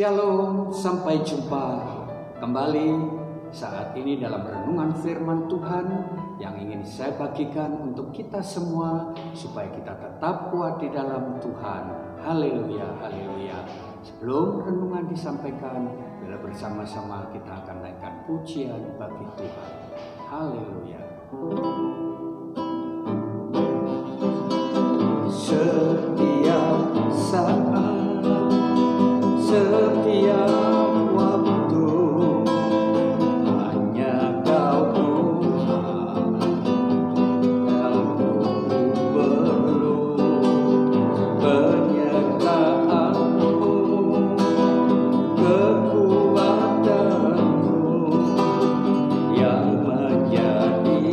Shalom, sampai jumpa kembali saat ini dalam renungan firman Tuhan yang ingin saya bagikan untuk kita semua supaya kita tetap kuat di dalam Tuhan. Haleluya, haleluya. Sebelum renungan disampaikan, bila bersama-sama kita akan naikkan pujian bagi Tuhan. Haleluya. Setiap saat, setiap waktu, hanya Kau Tuhan yang ku perlu penyertaan-Mu, kekuatan-Mu yang menjadi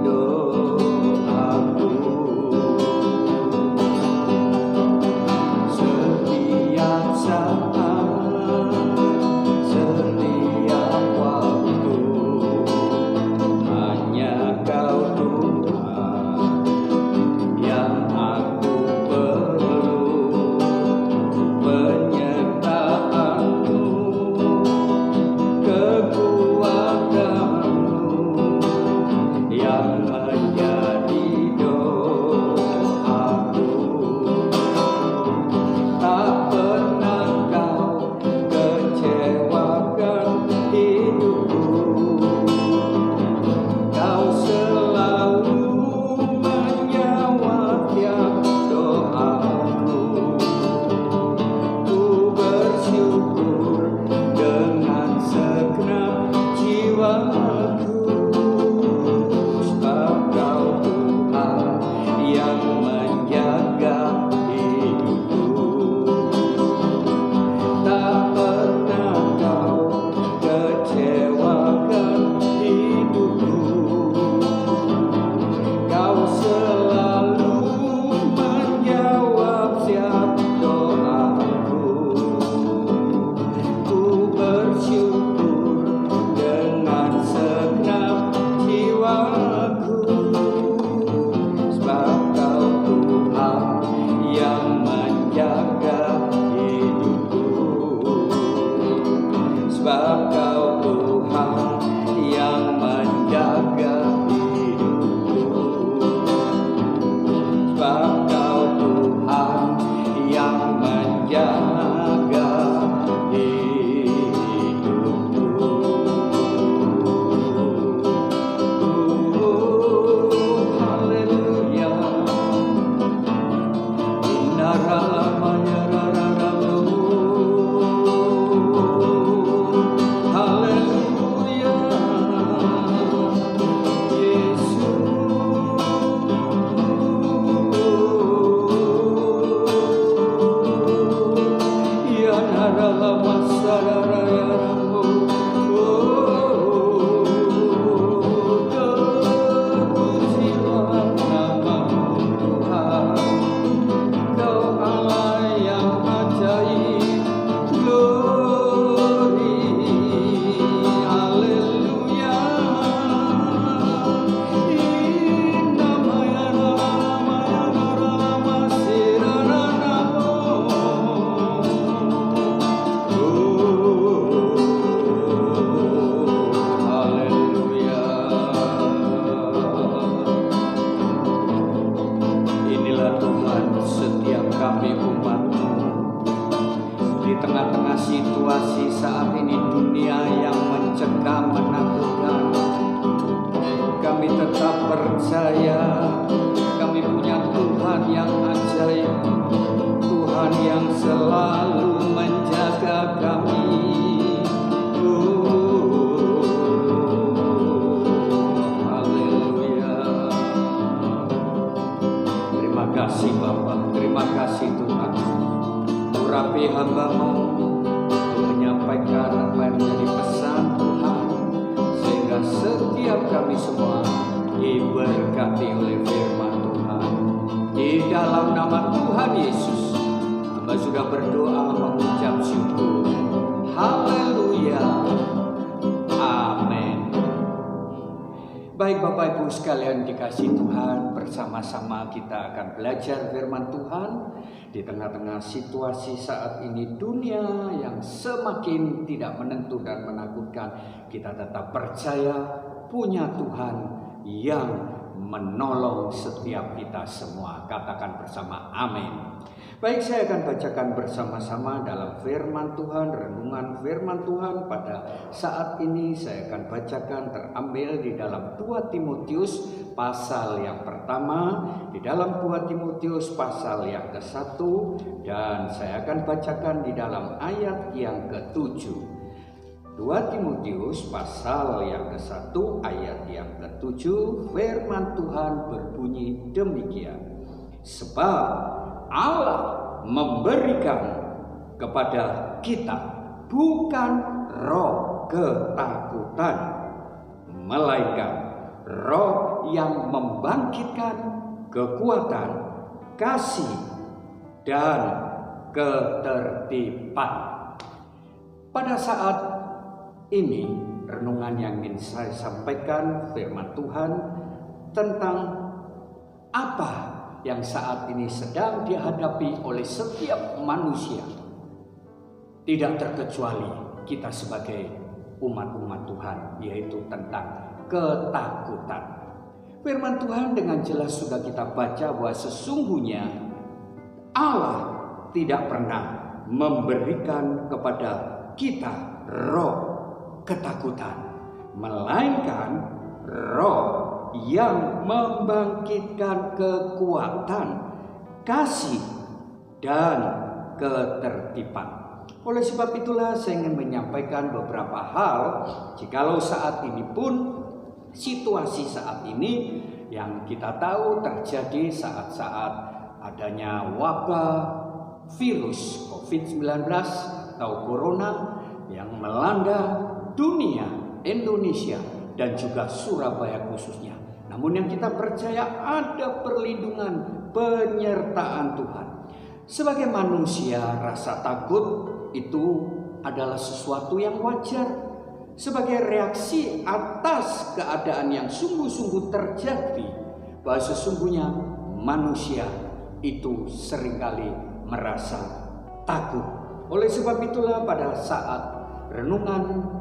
doaku. Setiap saat, setiap waktu, hanya Kau Tuhan yang aku perlu penyertaan-Mu, kekuatan-Mu yang menjadi doaku. Tak pernah Kau kecewakan hidupku, Kau selalu menjawab tiap doaku. Ku bersyukur dengan segenap jiwaku, sebab Kau Tuhan yang menjaga hidupku. Tak pernah Kau kecewakan hidupku, Kau selalu menjawab setiap doaku. Ku bersyukur dengan segenap jiwaku, sebab Kau Tuhan yang menjaga hidupku, sebab Kau Tuhan yang menjaga hidupku, sebab Kau Tuhan yang menjaga hidupku. Haleluya. Haleluya, Yesus. Ya nara masara ya Rambo. Terpujilah nama-Mu Tuhan. Kau Allah yang ajaib, glory, haleluya. Inna maya rama sirana namo. Haleluya. Inilah Tuhan setiap kami umat-Mu di tengah-tengah situasi saat ini, dunia yang mencekam, menakutkan. Kami tetap percaya kami punya Tuhan yang ajaib, Tuhan yang selalu menjaga kami. Haleluya. Terima kasih Bapa, terima kasih Tuhan. Urapi hamba-Mu menyampaikan apa yang menjadi pesan Tuhan, sehingga setiap kami semua diberkati oleh firman Tuhan. Di dalam nama Tuhan Yesus, hamba sudah berdoa mengucap syukur. Haleluya. Amin. Baik. Baik Bapak Ibu sekalian dikasih Tuhan, bersama-sama kita akan belajar firman Tuhan di tengah-tengah situasi saat ini dunia yang semakin tidak menentu dan menakutkan. Kita tetap percaya punya Tuhan yang menolong setiap kita semua. Katakan bersama amin. Baik, saya akan bacakan bersama-sama dalam firman Tuhan, renungan firman Tuhan pada saat ini. Saya akan bacakan terambil di dalam 2 Timotius pasal yang pertama, di dalam 2 Timotius pasal yang ke-1, dan saya akan bacakan di dalam ayat yang ke-7. 2 Timotius pasal yang ke-1 ayat yang ke-7, firman Tuhan berbunyi demikian. Sebab Allah memberikan kepada kita bukan roh ketakutan, melainkan roh yang membangkitkan kekuatan, kasih, dan ketertiban. Pada saat ini renungan yang ingin saya sampaikan firman Tuhan tentang apa yang saat ini sedang dihadapi oleh setiap manusia, tidak terkecuali kita sebagai umat-umat Tuhan, yaitu tentang ketakutan. Firman Tuhan dengan jelas sudah kita baca bahwa sesungguhnya Allah tidak pernah memberikan kepada kita roh ketakutan, melainkan roh yang membangkitkan kekuatan, kasih, dan ketertiban. Oleh sebab itulah saya ingin menyampaikan beberapa hal. Jikalau saat ini pun, situasi saat ini yang kita tahu terjadi saat-saat adanya wabah virus COVID-19 atau corona yang melanda dunia, Indonesia, dan juga Surabaya khususnya. Namun yang kita percaya ada perlindungan, penyertaan Tuhan. Sebagai manusia, rasa takut itu adalah sesuatu yang wajar. Sebagai reaksi atas keadaan yang sungguh-sungguh terjadi, bahwa sesungguhnya manusia itu seringkali merasa takut. Oleh sebab itulah pada saat renungan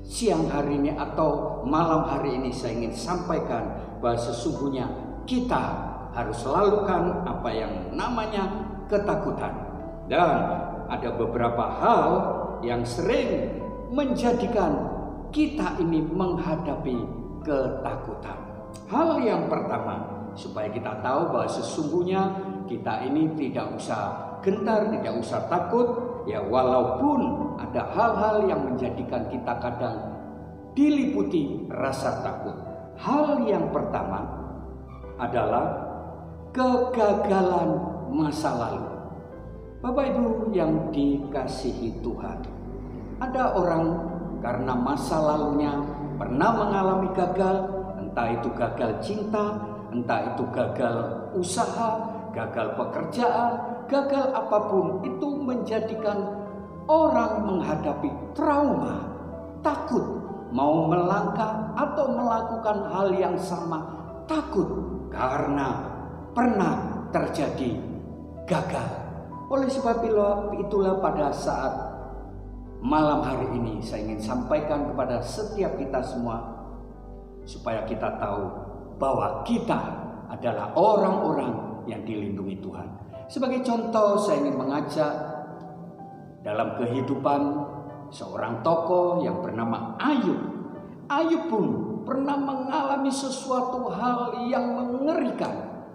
siang hari ini atau malam hari ini saya ingin sampaikan bahwa sesungguhnya kita harus lalukan apa yang namanya ketakutan. Dan ada beberapa hal yang sering menjadikan kita ini menghadapi ketakutan. Hal yang pertama, supaya kita tahu bahwa sesungguhnya kita ini tidak usah gentar, tidak usah takut. Ya, walaupun ada hal-hal yang menjadikan kita kadang diliputi rasa takut. Hal yang pertama adalah kegagalan masa lalu. Bapak Ibu yang dikasihi Tuhan, ada orang karena masa lalunya pernah mengalami gagal, entah itu gagal cinta, entah itu gagal usaha, gagal pekerjaan, gagal apapun, itu menjadikan orang menghadapi trauma, takut, mau melangkah atau melakukan hal yang sama, takut karena pernah terjadi gagal. Oleh sebab itulah pada saat malam hari ini saya ingin sampaikan kepada setiap kita semua, supaya kita tahu bahwa kita adalah orang-orang yang dilindungi Tuhan. Sebagai contoh, saya ingin mengajak dalam kehidupan seorang tokoh yang bernama Ayub. Ayub pun pernah mengalami sesuatu hal yang mengerikan,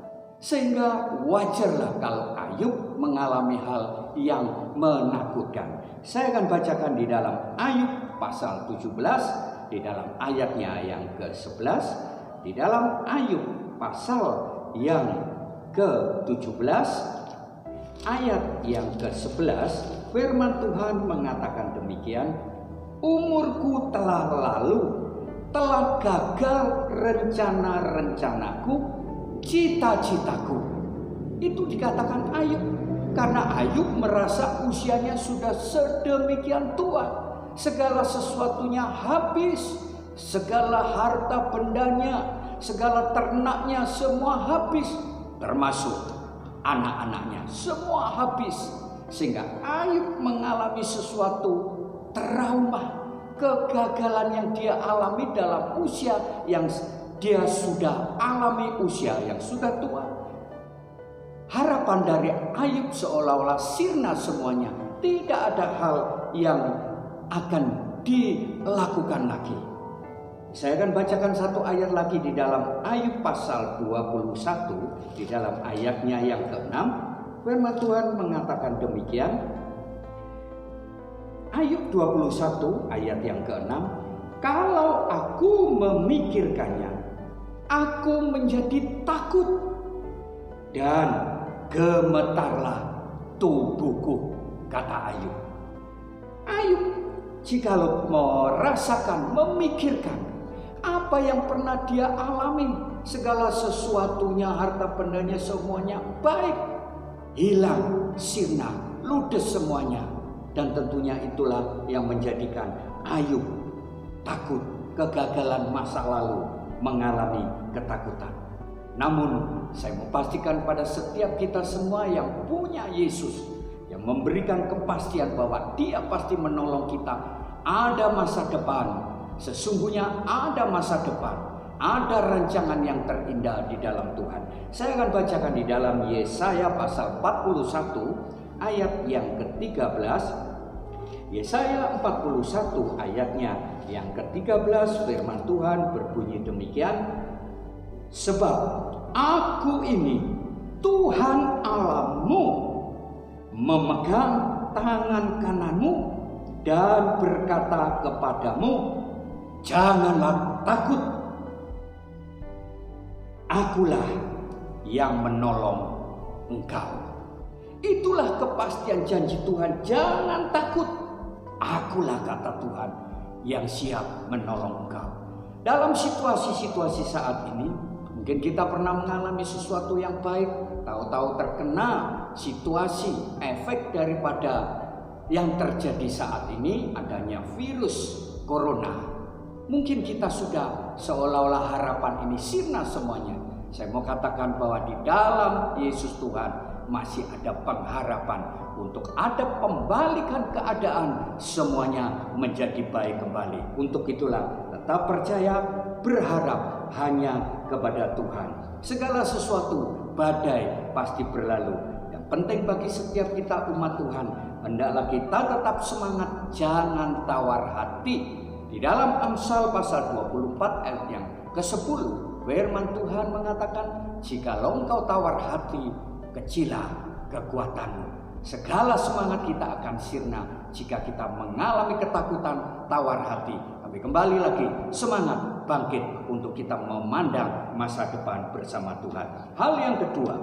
sehingga wajarlah kalau Ayub mengalami hal yang menakutkan. Saya akan bacakan di dalam Ayub pasal 17, di dalam ayatnya yang ke-11, di dalam Ayub pasal yang ke-17 ayat yang ke-11, firman Tuhan mengatakan demikian. Umurku telah lalu, telah gagal rencana-rencanaku, cita-citaku. Itu dikatakan Ayub, karena Ayub merasa usianya sudah sedemikian tua, segala sesuatunya habis, segala harta bendanya, segala ternaknya semua habis, termasuk anak-anaknya semua habis. Sehingga Ayub mengalami sesuatu trauma, kegagalan yang dia alami dalam usia yang dia sudah alami, usia yang sudah tua. Harapan dari Ayub seolah-olah sirna semuanya. Tidak ada hal yang akan dilakukan lagi. Saya akan bacakan satu ayat lagi di dalam Ayub pasal 21, di dalam ayatnya yang ke-6. Firman Tuhan mengatakan demikian. Ayub 21 ayat yang ke-6. Kalau aku memikirkannya, aku menjadi takut dan gemetarlah tubuhku, kata Ayub. Ayub jikalau merasakan, memikirkan apa yang pernah dia alami, segala sesuatunya, harta bendanya semuanya baik, hilang, sirna, ludes semuanya. Dan tentunya itulah yang menjadikan Ayub takut, kegagalan masa lalu, mengalami ketakutan. Namun saya mau pastikan pada setiap kita semua yang punya Yesus, yang memberikan kepastian bahwa Dia pasti menolong kita, ada masa depan. Sesungguhnya ada masa depan, ada rancangan yang terindah di dalam Tuhan. Saya akan bacakan di dalam Yesaya pasal 41 ayat yang ke-13. Yesaya 41 ayatnya yang ke-13, firman Tuhan berbunyi demikian. Sebab aku ini Tuhan Allahmu, memegang tangan kananmu dan berkata kepadamu, janganlah takut. Akulah yang menolong engkau. Itulah kepastian janji Tuhan, jangan takut. Akulah, kata Tuhan, yang siap menolong engkau. Dalam situasi-situasi saat ini, mungkin kita pernah mengalami sesuatu yang baik, tahu-tahu terkena situasi efek daripada yang terjadi saat ini, adanya virus corona. Mungkin kita sudah seolah-olah harapan ini sirna semuanya. Saya mau katakan bahwa di dalam Yesus Tuhan masih ada pengharapan untuk ada pembalikan keadaan, semuanya menjadi baik kembali. Untuk itulah tetap percaya, berharap hanya kepada Tuhan. Segala sesuatu badai pasti berlalu. Yang penting bagi setiap kita umat Tuhan, hendaklah kita tetap semangat, jangan tawar hati. Di dalam Amsal pasal 24 ayat yang ke-10, firman Tuhan mengatakan, jikalau engkau tawar hati, kecilah kekuatanmu. Segala semangat kita akan sirna jika kita mengalami ketakutan, tawar hati. Tapi kembali lagi, semangat bangkit untuk kita memandang masa depan bersama Tuhan. Hal yang kedua,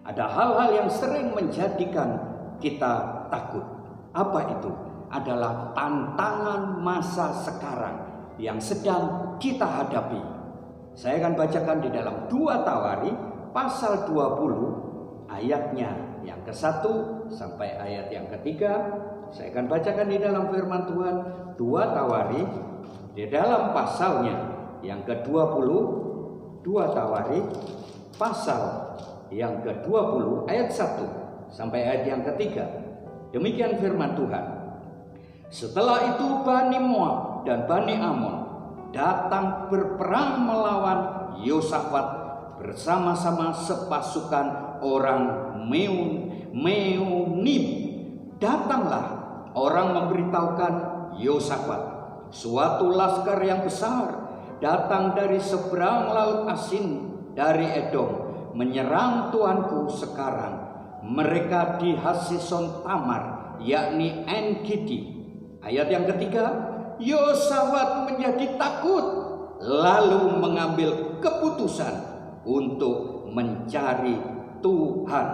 ada hal-hal yang sering menjadikan kita takut. Apa itu? Adalah tantangan masa sekarang yang sedang kita hadapi. Saya akan bacakan di dalam 2 Tawari pasal 20 ayatnya yang ke-1 sampai ayat yang ke-3. Saya akan bacakan di dalam firman Tuhan 2 Tawari di dalam pasalnya yang ke-20, 2 Tawari pasal yang ke-20 ayat 1 sampai ayat yang ke-3. Demikian firman Tuhan. Setelah itu Bani Moab dan Bani Amon datang berperang melawan Yosafat bersama-sama sepasukan orang Meonim. Datanglah orang memberitahukan Yosafat, suatu laskar yang besar datang dari seberang laut Asin dari Edom menyerang tuanku sekarang. Mereka di Hasison Tamar, yakni En-Gedi. Ayat yang ketiga, Yosafat menjadi takut, lalu mengambil keputusan untuk mencari Tuhan.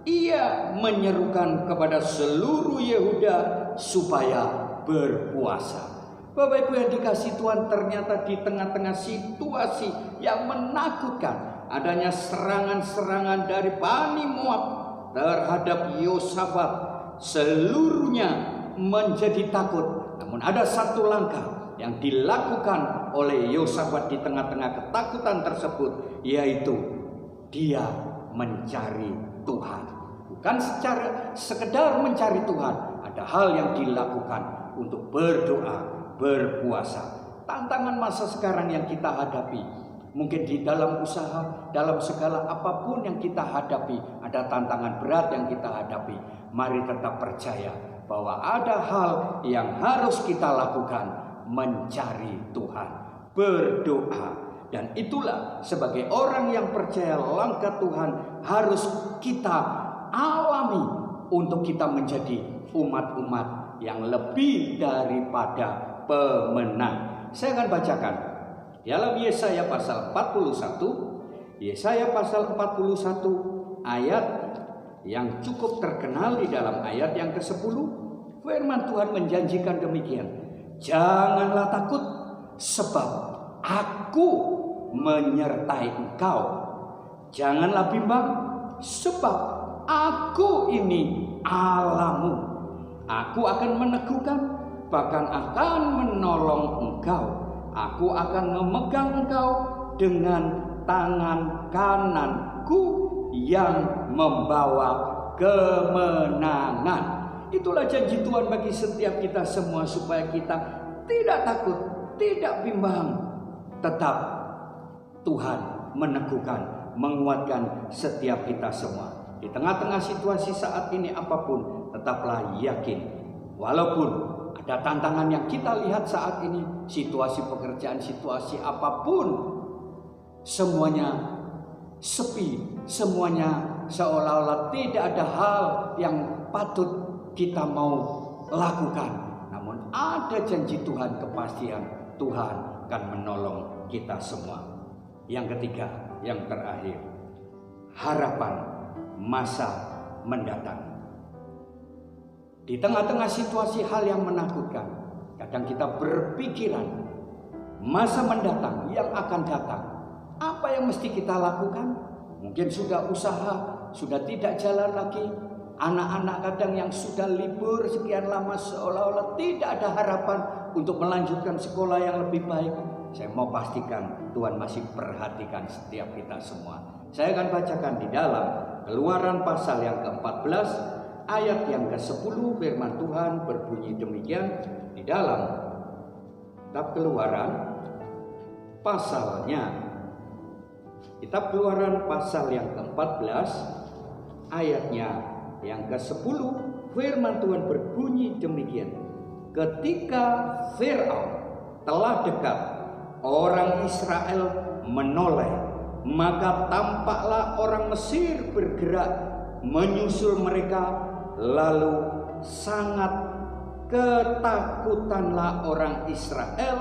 Ia menyerukan kepada seluruh Yehuda supaya berpuasa. Bapak Ibu yang dikasihi Tuhan, ternyata di tengah-tengah situasi yang menakutkan, adanya serangan-serangan dari Bani Moab terhadap Yosafat, seluruhnya menjadi takut. Namun ada satu langkah yang dilakukan oleh Yosafat di tengah-tengah ketakutan tersebut, yaitu dia mencari Tuhan. Bukan sekedar mencari Tuhan, ada hal yang dilakukan untuk berdoa, berpuasa. Tantangan masa sekarang yang kita hadapi, mungkin di dalam usaha, dalam segala apapun yang kita hadapi, ada tantangan berat yang kita hadapi. Mari tetap percaya bahwa ada hal yang harus kita lakukan, mencari Tuhan, berdoa. Dan itulah sebagai orang yang percaya langkah Tuhan harus kita alami untuk kita menjadi umat-umat yang lebih daripada pemenang. Saya akan bacakan dalam Yesaya pasal 41. Yesaya pasal 41 ayat yang cukup terkenal di dalam ayat yang ke-10. Firman Tuhan menjanjikan demikian. Janganlah takut, sebab Aku menyertai engkau. Janganlah bimbang, sebab Aku ini Allahmu. Aku akan meneguhkan, bahkan akan menolong engkau. Aku akan memegang engkau dengan tangan kananku yang membawa kemenangan. Itulah janji Tuhan bagi setiap kita semua, supaya kita tidak takut, tidak bimbang. Tetap Tuhan meneguhkan, menguatkan setiap kita semua. Di tengah-tengah situasi saat ini apapun, tetaplah yakin. Walaupun ada tantangan yang kita lihat saat ini, situasi pekerjaan, situasi apapun, semuanya sepi, semuanya seolah-olah tidak ada hal yang patut kita mau lakukan. Namun ada janji Tuhan, kepastian Tuhan akan menolong kita semua. Yang ketiga, yang terakhir, harapan masa mendatang. Di tengah-tengah situasi hal yang menakutkan, kadang kita berpikiran masa mendatang yang akan datang. Apa yang mesti kita lakukan? Mungkin sudah usaha, sudah tidak jalan lagi. Anak-anak kadang yang sudah libur sekian lama seolah-olah tidak ada harapan untuk melanjutkan sekolah yang lebih baik. Saya mau pastikan Tuhan masih perhatikan setiap kita semua. Saya akan bacakan di dalam Keluaran pasal yang ke-14 ayat yang ke-10. Firman Tuhan berbunyi demikian di dalam kitab Keluaran pasalnya. Kitab Keluaran pasal yang ke-14 ayatnya yang ke-10. Firman Tuhan berbunyi demikian. Ketika Firaun telah dekat, orang Israel menoleh, maka tampaklah orang Mesir bergerak menyusul mereka, lalu sangat ketakutanlah orang Israel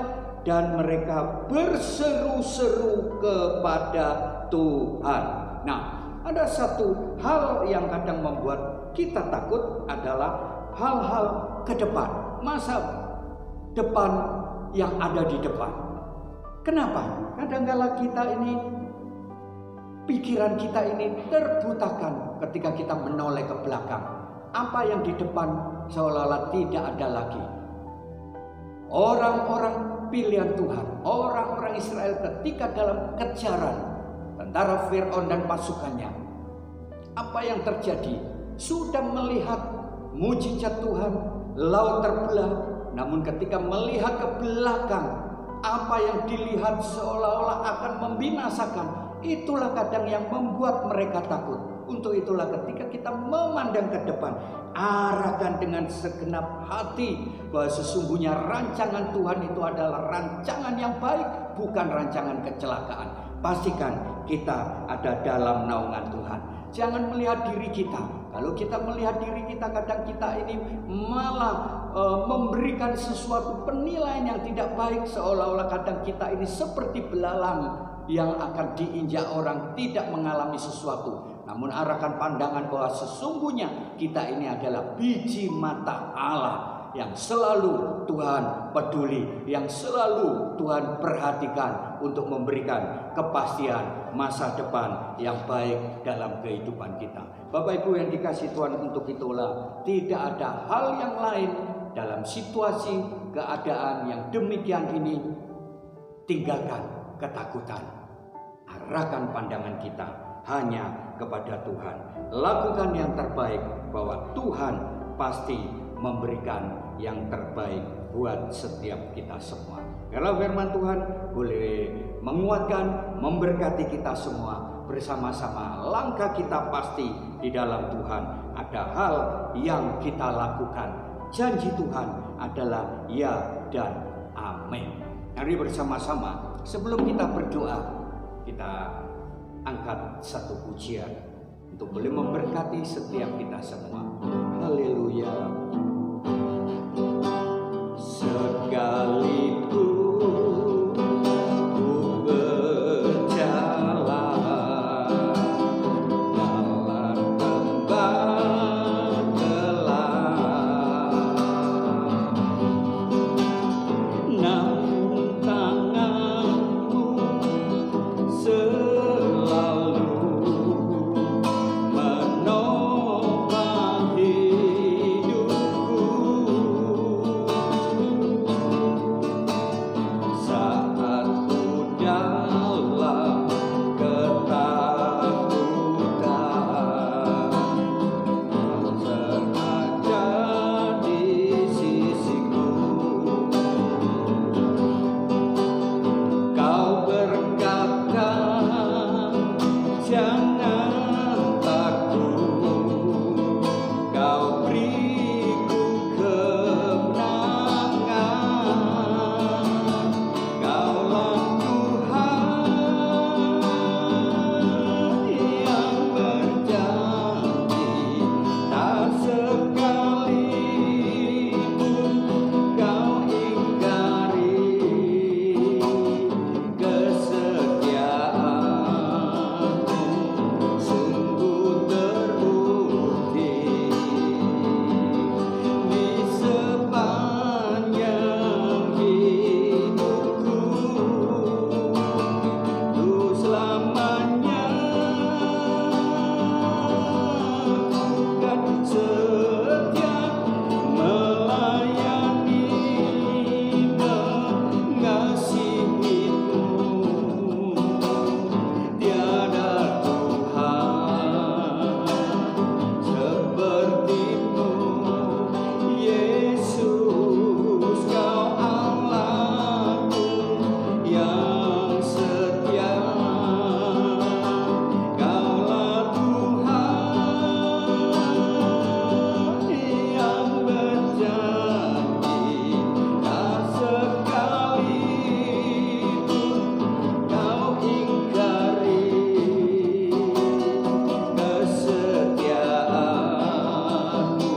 dan mereka berseru-seru kepada Tuhan. Nah, ada satu hal yang kadang membuat kita takut adalah hal-hal ke depan, masa depan yang ada di depan. Kenapa? Kadang-kala kita ini, pikiran kita ini terbutakan ketika kita menoleh ke belakang. Apa yang di depan seolah-olah tidak ada lagi. Orang-orang pilihan Tuhan, orang-orang Israel ketika dalam kejaran tentara Firaun dan pasukannya, apa yang terjadi? Sudah melihat mujizat Tuhan, laut terbelah, namun ketika melihat ke belakang, apa yang dilihat seolah-olah akan membinasakan. Itulah kadang yang membuat mereka takut. Untuk itulah ketika kita memandang ke depan, arahkan dengan segenap hati bahwa sesungguhnya rancangan Tuhan itu adalah rancangan yang baik, bukan rancangan kecelakaan. Pastikan kita ada dalam naungan Tuhan. Jangan melihat diri kita. Kalau kita melihat diri kita, kadang kita ini malah memberikan sesuatu penilaian yang tidak baik, seolah-olah kadang kita ini seperti belalang yang akan diinjak orang, tidak mengalami sesuatu. Namun arahkan pandangan bahwa sesungguhnya kita ini adalah biji mata Allah yang selalu Tuhan peduli, yang selalu Tuhan perhatikan untuk memberikan kepastian masa depan yang baik dalam kehidupan kita. Bapak Ibu yang dikasihi Tuhan, untuk itulah tidak ada hal yang lain dalam situasi keadaan yang demikian ini, tinggalkan ketakutan. Arahkan pandangan kita hanya kepada Tuhan. Lakukan yang terbaik, bahwa Tuhan pasti memberikan yang terbaik buat setiap kita semua. Kalau firman Tuhan boleh menguatkan, memberkati kita semua bersama-sama. Langkah kita pasti di dalam Tuhan. Ada hal yang kita lakukan. Janji Tuhan adalah ya dan amin. Mari bersama-sama sebelum kita berdoa, kita angkat satu pujian untuk boleh memberkati setiap kita semua. Haleluya. Sekalipun ku berjalan dalam tembok gelap, namun tanganmu selalu menopang hidupku. Saat ku dalam ketakutan, Kau sengaja di sisiku. Kau berkata, jangan takut, Kau beriku kemenangan. Kaulah Tuhan yang berjanji, tak sekalipun Kau ingkari kesetiaan-Mu, sungguh terbukti di sepanjang hidupku. Ku selamanya akan setia melayani, mengasihi-Mu. Tiada Tuhan seperti-Mu, Yesus. Kau Allahku yang setia. Kaulah Tuhan yang berjanji, tak sekalipun Kau ingkari kesetiaan-Mu,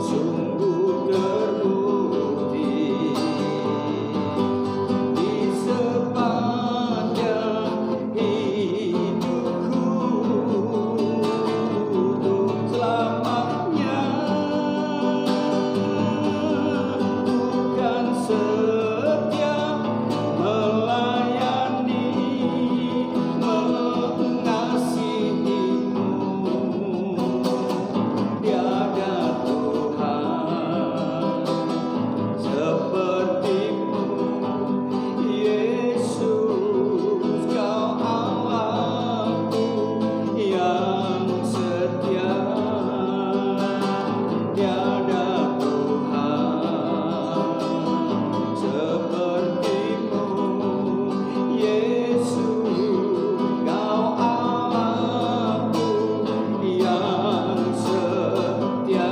sungguh terbukti di sepanjang hidupku. Untuk selamanya bukan setia melayani, mengasihi-Mu. Tiada Tuhan seperti-Mu, Yesus. Kau Allahku yang setia. Tiada Tuhan seperti-Mu, Yesus. Kau Allahku yang setia.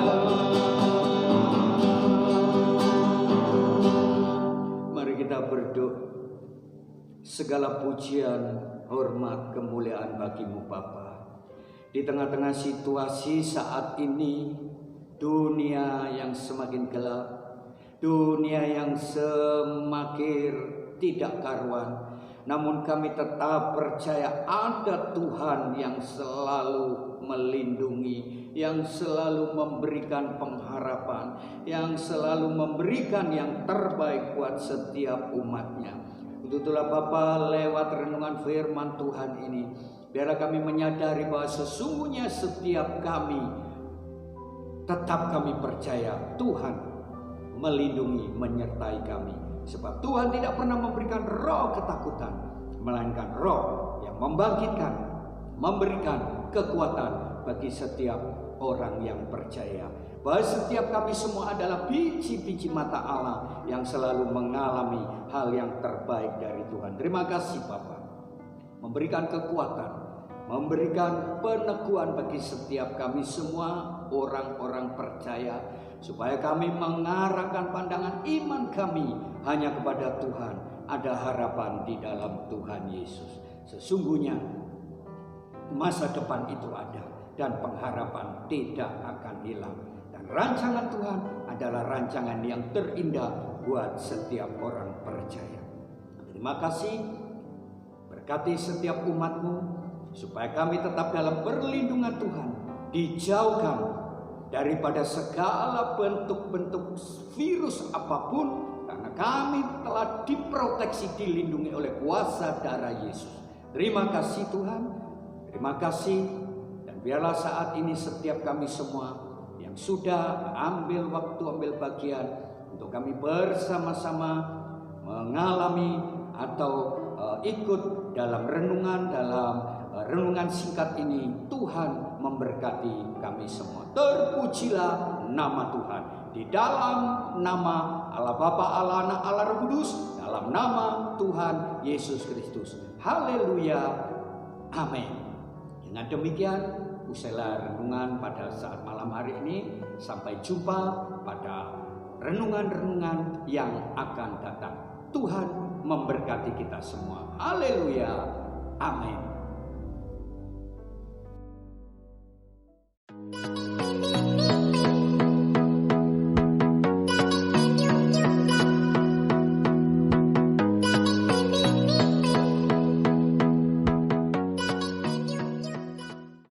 Mari kita berdoa. Segala pujian, hormat, kemuliaan bagi-Mu Bapa. Di tengah-tengah situasi saat ini, dunia yang semakin gelap, dunia yang semakin tidak karuan, namun kami tetap percaya ada Tuhan yang selalu melindungi, yang selalu memberikan pengharapan, yang selalu memberikan yang terbaik buat setiap umat-Nya. Itulah Bapa, lewat renungan firman Tuhan ini, biarlah kami menyadari bahwa sesungguhnya setiap kami tetap kami percaya Tuhan melindungi, menyertai kami. Sebab Tuhan tidak pernah memberikan roh ketakutan, melainkan roh yang membangkitkan, memberikan kekuatan bagi setiap orang yang percaya. Bahwa setiap kami semua adalah biji-biji mata Allah yang selalu mengalami hal yang terbaik dari Tuhan. Terima kasih Bapa, memberikan kekuatan, memberikan peneguhan bagi setiap kami semua orang-orang percaya, supaya kami mengarahkan pandangan iman kami hanya kepada Tuhan. Ada harapan di dalam Tuhan Yesus. Sesungguhnya masa depan itu ada dan pengharapan tidak akan hilang. Dan rancangan Tuhan adalah rancangan yang terindah buat setiap orang percaya. Terima kasih, berkati setiap umat-Mu supaya kami tetap dalam perlindungan Tuhan, dijauhkan daripada segala bentuk-bentuk virus apapun, karena kami telah diproteksi, dilindungi oleh kuasa darah Yesus. Terima kasih Tuhan, terima kasih. Dan biarlah saat ini setiap kami semua yang sudah ambil waktu, ambil bagian untuk kami bersama-sama mengalami atau ikut dalam renungan singkat ini. Tuhan memberkati kami semua. Terpujilah nama Tuhan. Di dalam nama Allah Bapa, Allah Anak, Allah Roh Kudus, dalam nama Tuhan Yesus Kristus. Haleluya. Amin. Dengan demikian, usailah renungan pada saat malam hari ini. Sampai jumpa pada renungan-renungan yang akan datang. Tuhan memberkati kita semua. Haleluya. Amin.